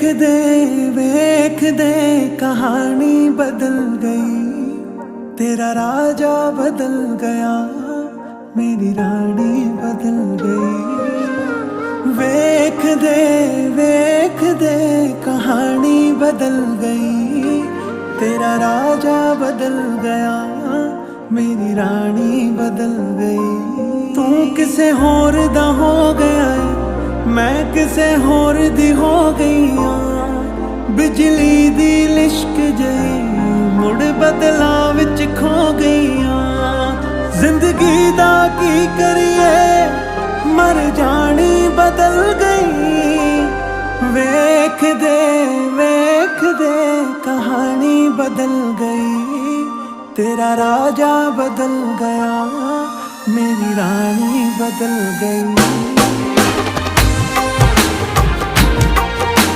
वेख दे कहानी बदल गई, तेरा राजा बदल गया, मेरी रानी बदल गई। वेख दे कहानी बदल गई, तेरा राजा बदल गया, मेरी रानी बदल गई। तू किसे होर दा हो गया है, मैं किसे होर दी हो गई हाँ। बिजली दी लिश्क जई मुड़ बदला विच खो गई हाँ। जिंदगी दा की करिए मर जानी बदल गई। वेख दे कहानी बदल गई, तेरा राजा बदल गया, मेरी रानी बदल गई।